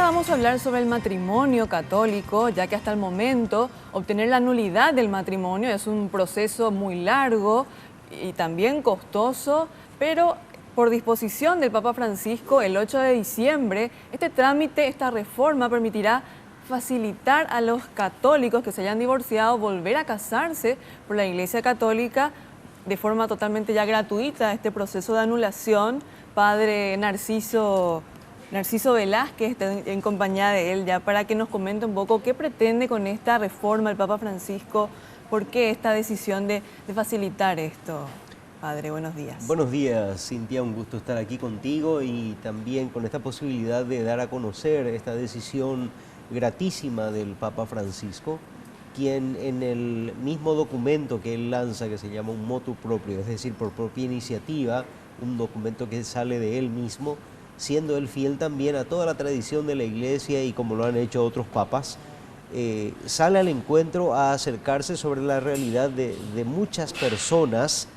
vamos a hablar sobre el matrimonio católico, ya que hasta el momento obtener la nulidad del matrimonio es un proceso muy largo y también costoso, pero por disposición del Papa Francisco, el 8 de diciembre, este trámite, esta reforma permitirá facilitar a los católicos que se hayan divorciado volver a casarse por la Iglesia Católica de forma totalmente ya gratuita. Este proceso de anulación, Padre Narciso Velázquez está en compañía de él ya para que nos comente un poco qué pretende con esta reforma el Papa Francisco, por qué esta decisión de facilitar esto. Padre, buenos días. Buenos días, Cintia, un gusto estar aquí contigo y también con esta posibilidad de dar a conocer esta decisión gratísima del Papa Francisco, quien en el mismo documento que él lanza, que se llama un motu proprio, es decir, por propia iniciativa, un documento que sale de él mismo, siendo él fiel también a toda la tradición de la Iglesia y como lo han hecho otros papas, sale al encuentro a acercarse sobre la realidad de muchas personas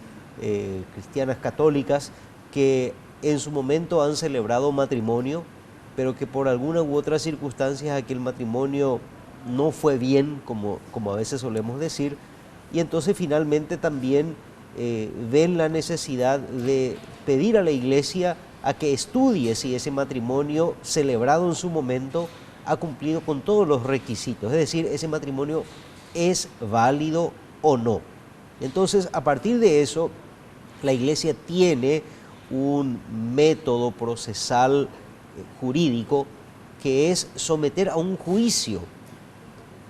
cristianas católicas que en su momento han celebrado matrimonio, pero que por alguna u otra circunstancia aquel matrimonio no fue bien, como a veces solemos decir, y entonces finalmente también ven la necesidad de pedir a la Iglesia a que estudie si ese matrimonio celebrado en su momento ha cumplido con todos los requisitos, es decir, ese matrimonio es válido o no. Entonces, a partir de eso, la Iglesia tiene un método procesal jurídico que es someter a un juicio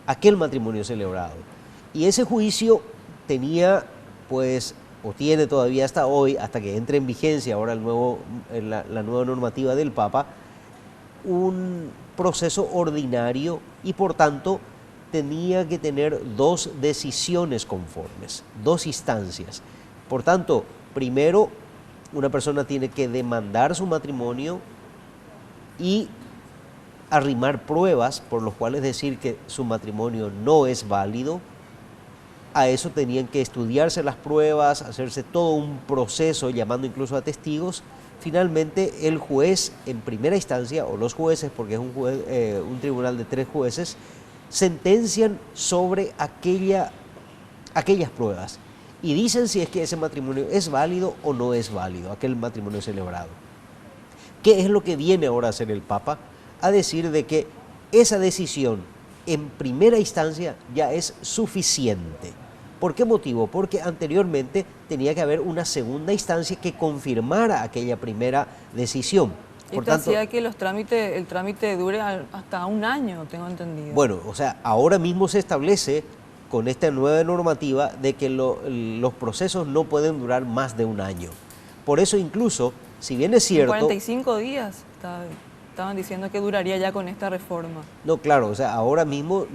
aquel matrimonio celebrado. Y ese juicio tenía, pues, o tiene todavía hasta hoy, hasta que entre en vigencia ahora la nueva normativa del Papa, un proceso ordinario y por tanto tenía que tener dos decisiones conformes, dos instancias. Por tanto, primero una persona tiene que demandar su matrimonio y arrimar pruebas por los cuales decir que su matrimonio no es válido. A eso tenían que estudiarse las pruebas, hacerse todo un proceso, llamando incluso a testigos. Finalmente, el juez, en primera instancia, o los jueces, porque es un tribunal de 3 jueces, sentencian sobre aquellas pruebas y dicen si es que ese matrimonio es válido o no es válido, aquel matrimonio celebrado. ¿Qué es lo que viene ahora a hacer el Papa? A decir de que esa decisión en primera instancia ya es suficiente. ¿Por qué motivo? Porque anteriormente tenía que haber una segunda instancia que confirmara aquella primera decisión. Por tanto, hacía que el trámite dure hasta un año, tengo entendido. Bueno, o sea, ahora mismo se establece con esta nueva normativa de que los procesos no pueden durar más de un año. Por eso incluso, si bien es cierto... 45 días estaban diciendo que duraría ya con esta reforma. No, claro, o sea, ahora mismo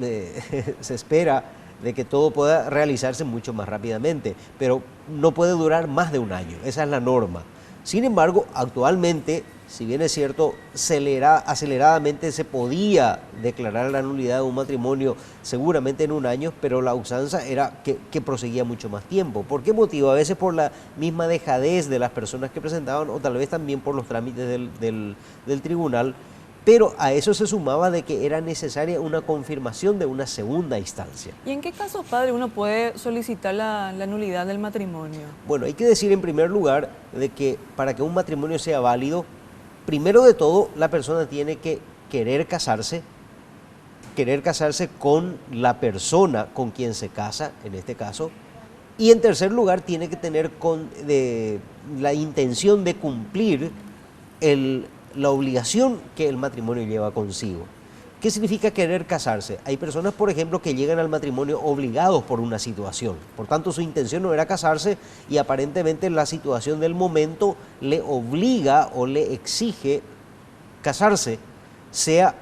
se espera de que todo pueda realizarse mucho más rápidamente, pero no puede durar más de un año, esa es la norma. Sin embargo, actualmente, si bien es cierto, aceleradamente se podía declarar la nulidad de un matrimonio seguramente en un año, pero la usanza era que proseguía mucho más tiempo. ¿Por qué motivo? A veces por la misma dejadez de las personas que presentaban o tal vez también por los trámites del tribunal, pero a eso se sumaba de que era necesaria una confirmación de una segunda instancia. ¿Y en qué casos, padre, uno puede solicitar la nulidad del matrimonio? Bueno, hay que decir en primer lugar de que para que un matrimonio sea válido, primero de todo, la persona tiene que querer casarse con la persona con quien se casa, en este caso, y en tercer lugar, tiene que tener la intención de cumplir la obligación que el matrimonio lleva consigo. ¿Qué significa querer casarse? Hay personas, por ejemplo, que llegan al matrimonio obligados por una situación. Por tanto, su intención no era casarse y aparentemente la situación del momento le obliga o le exige casarse, sea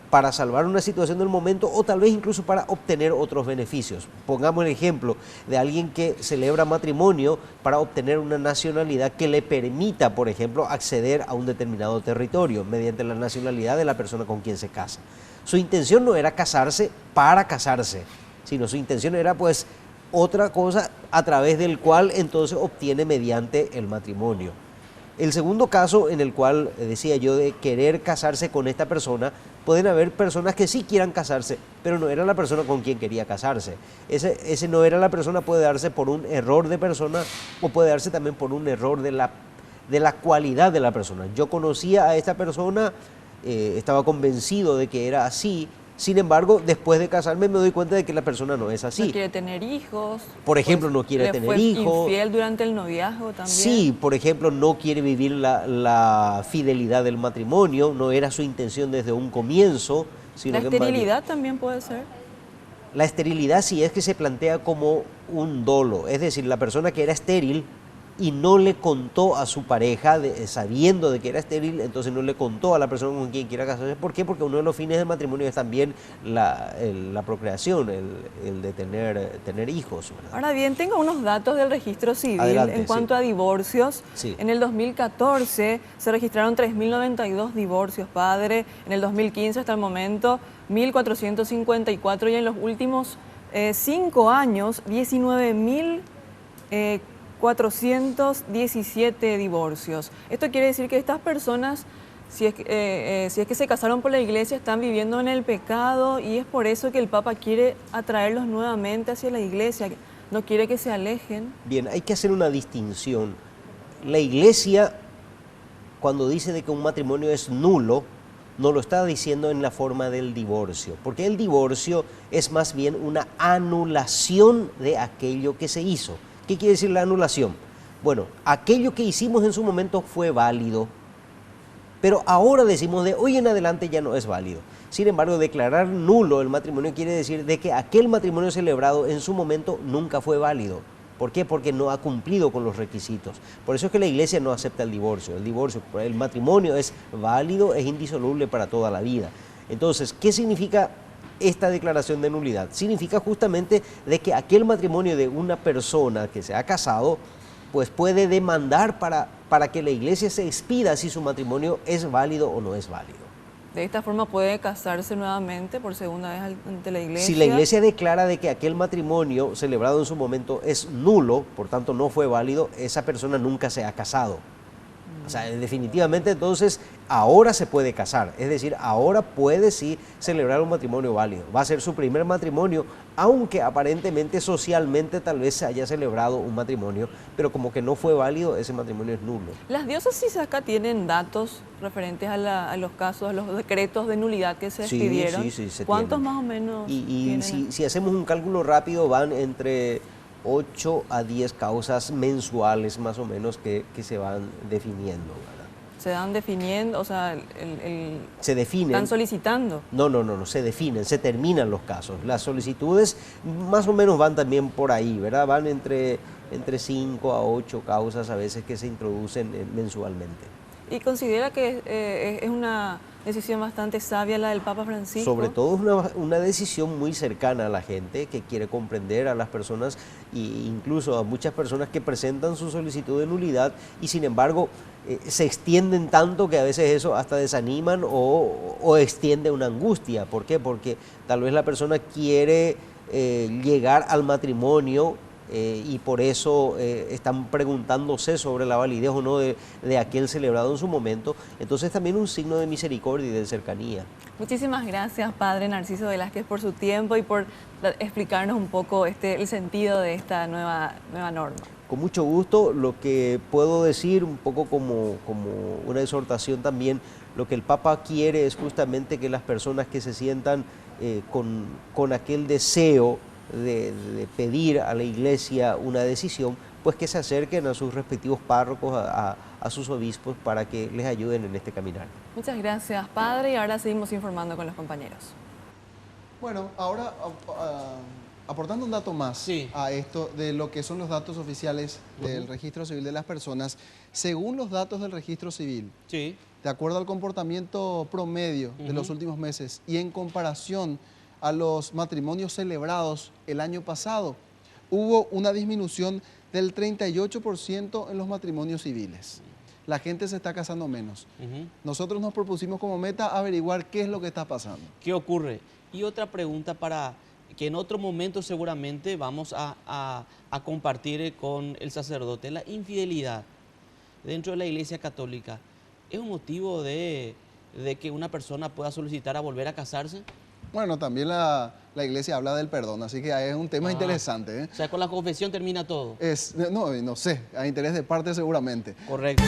para salvar una situación del momento o tal vez incluso para obtener otros beneficios. Pongamos el ejemplo de alguien que celebra matrimonio para obtener una nacionalidad que le permita, por ejemplo, acceder a un determinado territorio mediante la nacionalidad de la persona con quien se casa. Su intención no era casarse para casarse, sino su intención era pues otra cosa a través del cual entonces obtiene mediante el matrimonio. El segundo caso en el cual decía yo de querer casarse con esta persona pueden haber personas que sí quieran casarse, pero no era la persona con quien quería casarse. Ese no era la persona, puede darse por un error de persona o puede darse también por un error de la cualidad de la persona. Yo conocía a esta persona, estaba convencido de que era así. Sin embargo, después de casarme me doy cuenta de que la persona no es así. No quiere tener hijos. Por ejemplo, no quiere tener hijos. Fue infiel durante el noviazgo también. Sí, por ejemplo, no quiere vivir la fidelidad del matrimonio, no era su intención desde un comienzo. Sino ¿La esterilidad también puede ser? La esterilidad sí es que se plantea como un dolo, es decir, la persona que era estéril y no le contó a su pareja, sabiendo de que era estéril, entonces no le contó a la persona con quien quiera casarse. ¿Por qué? Porque uno de los fines del matrimonio es también la procreación, el de tener hijos, ¿verdad? Ahora bien, tengo unos datos del registro civil. Adelante, en cuanto a divorcios. Sí. En el 2014 se registraron 3.092 divorcios, padre. En el 2015 hasta el momento 1.454 y en los últimos 5 años 19.417 divorcios. Esto quiere decir que estas personas, si es que se casaron por la iglesia, están viviendo en el pecado y es por eso que el Papa quiere atraerlos nuevamente hacia la iglesia, no quiere que se alejen. Bien, hay que hacer una distinción. La iglesia, cuando dice de que un matrimonio es nulo, no lo está diciendo en la forma del divorcio, porque el divorcio es más bien una anulación de aquello que se hizo. ¿Qué quiere decir la anulación? Bueno, aquello que hicimos en su momento fue válido, pero ahora decimos de hoy en adelante ya no es válido. Sin embargo, declarar nulo el matrimonio quiere decir de que aquel matrimonio celebrado en su momento nunca fue válido. ¿Por qué? Porque no ha cumplido con los requisitos. Por eso es que la iglesia no acepta el divorcio. El matrimonio es válido, es indisoluble para toda la vida. Entonces, ¿qué significa esta declaración de nulidad? Significa justamente de que aquel matrimonio de una persona que se ha casado, pues puede demandar para que la iglesia se expida si su matrimonio es válido o no es válido. De esta forma puede casarse nuevamente por segunda vez ante la iglesia. Si la iglesia declara de que aquel matrimonio celebrado en su momento es nulo, por tanto no fue válido, esa persona nunca se ha casado. O sea, definitivamente entonces ahora se puede casar, es decir, ahora puede sí celebrar un matrimonio válido. Va a ser su primer matrimonio, aunque aparentemente socialmente tal vez se haya celebrado un matrimonio, pero como que no fue válido, ese matrimonio es nulo. Las diócesis acá tienen datos referentes a los casos, a los decretos de nulidad que se expidieron. Sí, se ¿Cuántos tienen. más o menos Y tienen? si hacemos un cálculo rápido, van entre 8 a 10 causas mensuales más o menos que se van definiendo, ¿verdad? Se dan definiendo, o sea, Se definen. están solicitando. No, se definen, se terminan los casos. Las solicitudes más o menos van también por ahí, ¿verdad? Van entre 5 a 8 causas a veces que se introducen mensualmente. ¿Y considera que es una decisión bastante sabia la del Papa Francisco? Sobre todo es una decisión muy cercana a la gente que quiere comprender a las personas e incluso a muchas personas que presentan su solicitud de nulidad y sin embargo se extienden tanto que a veces eso hasta desaniman o extiende una angustia. ¿Por qué? Porque tal vez la persona quiere llegar al matrimonio y por eso están preguntándose sobre la validez o no de aquel celebrado en su momento. Entonces también un signo de misericordia y de cercanía. Muchísimas gracias, Padre Narciso Velázquez, por su tiempo y por explicarnos un poco el sentido de esta nueva norma. Con mucho gusto. Lo que puedo decir un poco como una exhortación también, lo que el Papa quiere es justamente que las personas que se sientan con aquel deseo de pedir a la iglesia una decisión, pues que se acerquen a sus respectivos párrocos, a sus obispos, para que les ayuden en este caminar. Muchas gracias, Padre, y ahora seguimos informando con los compañeros. Bueno, ahora aportando un dato más a esto de lo que son los datos oficiales del Registro Civil de las Personas, según los datos del Registro Civil, de acuerdo al comportamiento promedio de los últimos meses y en comparación a los matrimonios celebrados el año pasado, hubo una disminución del 38% en los matrimonios civiles. La gente se está casando menos. Nosotros nos propusimos como meta averiguar qué es lo que está pasando. ¿Qué ocurre? Y otra pregunta para que en otro momento seguramente vamos a compartir con el sacerdote. La infidelidad dentro de la Iglesia Católica es un motivo de de que una persona pueda solicitar a volver a casarse? Bueno, también la iglesia habla del perdón, así que es un tema interesante, ¿eh? O sea, con la confesión termina todo. No sé, a interés de parte seguramente. Correcto.